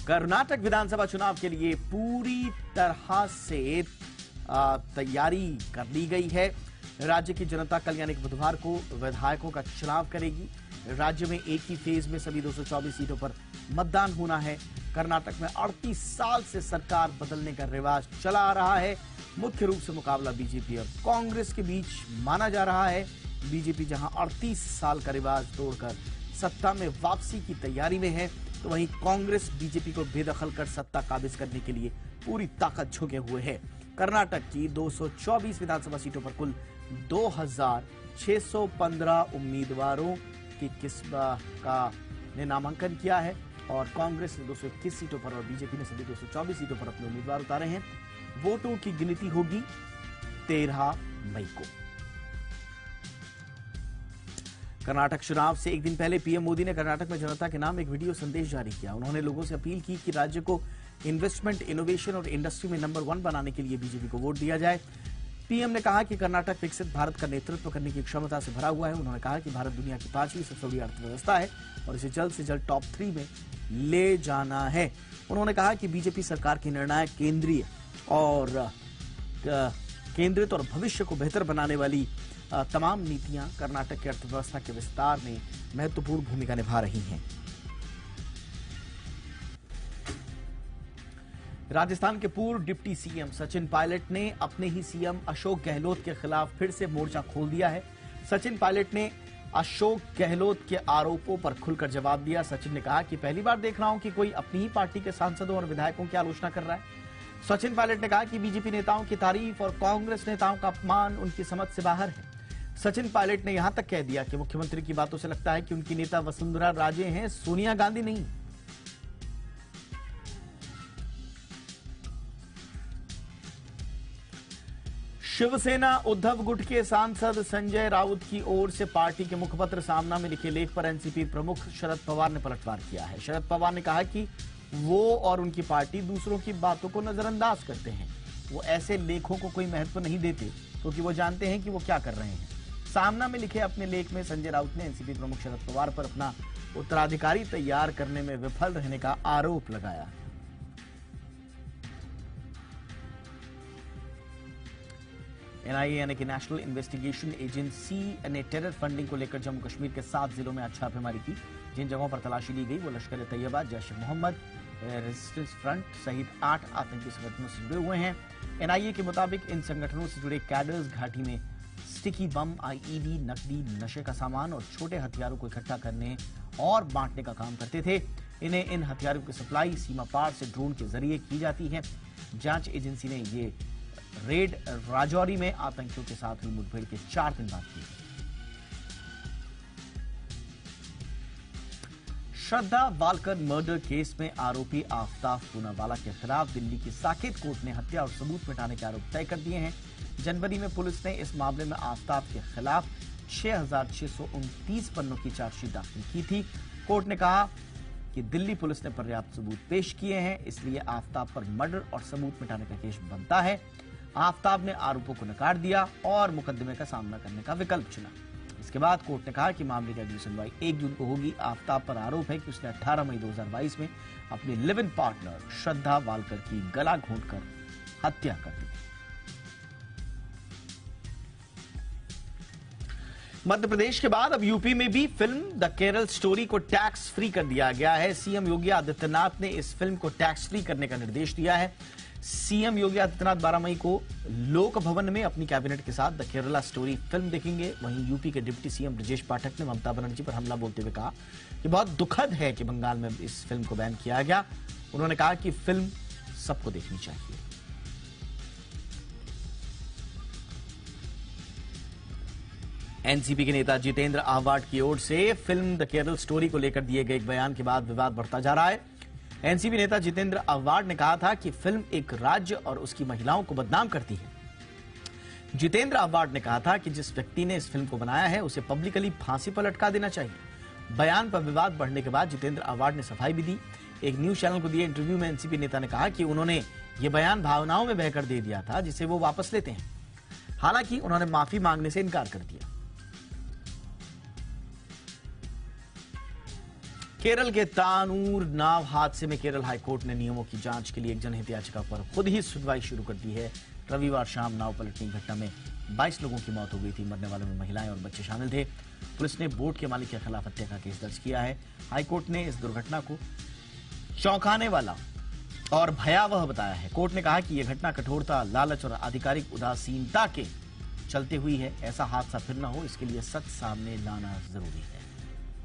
कर्नाटक विधानसभा चुनाव के लिए पूरी तरह से तैयारी कर ली गई है। राज्य की जनता कल यानी बुधवार को विधायकों का चुनाव करेगी। राज्य में एक ही फेज में सभी 224 सीटों पर मतदान होना है। कर्नाटक में 38 साल से सरकार बदलने का रिवाज चला आ रहा है। मुख्य रूप से मुकाबला बीजेपी और कांग्रेस के बीच माना जा रहा है। बीजेपी जहां 38 साल का रिवाज तोड़कर सत्ता में वापसी की तैयारी में है, तो वहीं कांग्रेस बीजेपी को बेदखल कर सत्ता काबिज करने के लिए पूरी ताकत झोंके हुए है। कर्नाटक की 224 विधानसभा सीटों पर कुल 2615 उम्मीदवारों की किस्म का ने नामांकन किया है और कांग्रेस ने 221 सीटों पर और बीजेपी ने सभी 224 सीटों पर अपने उम्मीदवार उतारे हैं। वोटों की गिनती होगी 13 मई को। कर्नाटक चुनाव से एक दिन पहले पीएम मोदी ने कर्नाटक में जनता के नाम एक वीडियो संदेश जारी किया। उन्होंने लोगों से अपील की कि राज्य को इन्वेस्टमेंट, इनोवेशन और इंडस्ट्री में नंबर 1 बनाने के लिए बीजेपी को वोट दिया जाए। पीएम ने कहा कि कर्नाटक विकसित भारत का नेतृत्व करने की क्षमता से भरा हुआ है। उन्होंने कहा कि भारत दुनिया की 5वीं सबसे बड़ी अर्थव्यवस्था है और इसे जल्द से जल्द टॉप 3 में ले जाना है। उन्होंने कहा कि बीजेपी सरकार की निर्णायक केंद्रित और भविष्य को बेहतर बनाने वाली तमाम नीतियां कर्नाटक की अर्थव्यवस्था के विस्तार में महत्वपूर्ण भूमिका निभा रही हैं। राजस्थान के पूर्व डिप्टी सीएम सचिन पायलट ने अपने ही सीएम अशोक गहलोत के खिलाफ फिर से मोर्चा खोल दिया है। सचिन पायलट ने अशोक गहलोत के आरोपों पर खुलकर जवाब दिया। सचिन ने कहा कि पहली बार देख रहा हूं कि कोई अपनी ही पार्टी के सांसदों और विधायकों की आलोचना कर रहा है। सचिन पायलट ने कहा कि बीजेपी नेताओं की तारीफ और कांग्रेस नेताओं का अपमान उनकी समझ से बाहर है। सचिन पायलट ने यहां तक कह दिया कि मुख्यमंत्री की बातों से लगता है कि उनकी नेता वसुंधरा राजे हैं, सोनिया गांधी नहीं। शिवसेना उद्धव गुट के सांसद संजय राउत की ओर से पार्टी के मुखपत्र सामना में लिखे लेख पर एनसीपी प्रमुख शरद पवार ने पलटवार किया है। शरद पवार ने कहा कि वो और उनकी पार्टी दूसरों की बातों को नजरअंदाज करते हैं। वो ऐसे लेखों को कोई महत्व नहीं देते क्योंकि वो जानते हैं कि वो क्या कर रहे हैं। सामना में लिखे अपने लेख में संजय राउत ने एनसीपी प्रमुख शरद पवार पर अपना उत्तराधिकारी तैयार करने में विफल रहने का आरोप लगाया। एनआईए यानी कि नेशनल इन्वेस्टिगेशन एजेंसी ने टेरर फंडिंग को लेकर जम्मू कश्मीर के 7 जिलों में आज छापेमारी की। जिन जगहों पर तलाशी ली गई वो लश्कर ए तैयबा, जैश ए मोहम्मद, रेजिस्टेंस फ्रंट सहित 8 आतंकी संगठनों से जुड़े हुए हैं। एनआईए के मुताबिक इन संगठनों से जुड़े कैडर्स घाटी में स्टिकी बम, आईईडी, नकदी, नशे का सामान और छोटे हथियारों को इकट्ठा करने और बांटने का काम करते थे। इन्हें इन हथियारों की सप्लाई सीमा पार से ड्रोन के जरिए की जाती है। जांच एजेंसी ने ये रेड राजौरी में आतंकियों के साथ हुई मुठभेड़ के 4 दिन बाद की। श्रद्धा वालकर मर्डर केस में आरोपी आफ्ताब पूनावाला के खिलाफ दिल्ली की साकेत कोर्ट ने हत्या और सबूत मिटाने के आरोप तय कर दिए हैं। जनवरी में पुलिस ने इस मामले में आफ्ताब के खिलाफ 6,629 पन्नों की चार्जशीट दाखिल की थी। कोर्ट ने कहा कि दिल्ली पुलिस ने पर्याप्त सबूत पेश किए हैं, इसलिए आफ्ताब पर मर्डर और सबूत मिटाने का केस बनता है। आफ्ताब ने आरोपों को नकार दिया और मुकदमे का सामना करने का विकल्प चुना। इसके बाद कोर्ट ने कहा कि मामले की अगली सुनवाई 1 जून को होगी। आफ्ताब पर आरोप है कि उसने 18 मई 2022 में अपनी live in partner Shraddha Walker की गला घोंटकर हत्या कर दी। मध्य प्रदेश के बाद अब यूपी में भी फिल्म द केरल स्टोरी को टैक्स फ्री कर दिया गया है। सीएम योगी आदित्यनाथ ने इस फिल्म को टैक्स फ्री करने का निर्देश दिया है। सीएम योगी आदित्यनाथ 12 मई को लोक भवन में अपनी कैबिनेट के साथ द केरला स्टोरी फिल्म देखेंगे। वहीं यूपी के डिप्टी सीएम ब्रजेश पाठक ने ममता बनर्जी पर हमला बोलते हुए कहा कि बहुत दुखद है कि बंगाल में इस फिल्म को बैन किया गया। उन्होंने कहा कि फिल्म सबको देखनी चाहिए। एनसीपी के नेता जितेंद्र आहवाट की ओर से फिल्म द केरल स्टोरी को लेकर दिए गए एक बयान के बाद विवाद बढ़ता जा रहा है। एनसीपी नेता जितेंद्र आहवाट ने कहा था कि फिल्म एक राज्य और उसकी महिलाओं को बदनाम करती है। जितेंद्र आहवाट ने कहा था कि जिस व्यक्ति ने इस फिल्म को बनाया है उसे पब्लिकली फांसी पर लटका देना चाहिए। बयान पर विवाद बढ़ने के बाद जितेंद्र आहवाट ने सफाई भी दी। एक न्यूज चैनल को दिए इंटरव्यू में एनसीपी नेता ने कहा कि उन्होंने ये बयान भावनाओं में बहकर दे दिया था, जिसे वो वापस लेते हैं। हालांकि उन्होंने माफी मांगने से इनकार कर दिया। केरल के तानूर नाव हादसे में केरल हाईकोर्ट ने नियमों की जांच के लिए एक जनहित याचिका पर खुद ही सुनवाई शुरू कर दी है। रविवार शाम नाव पलटने की घटना में 22 लोगों की मौत हो गई थी। मरने वालों में महिलाएं और बच्चे शामिल थे। पुलिस ने बोट के मालिक के खिलाफ हत्या का केस दर्ज किया है। हाईकोर्ट ने इस दुर्घटना को चौंकाने वाला और भयावह बताया है। कोर्ट ने कहा कि यह घटना कठोरता, लालच और आधिकारिक उदासीनता के चलते हुई है। ऐसा हादसा फिर न हो, इसके लिए सच सामने लाना जरूरी है।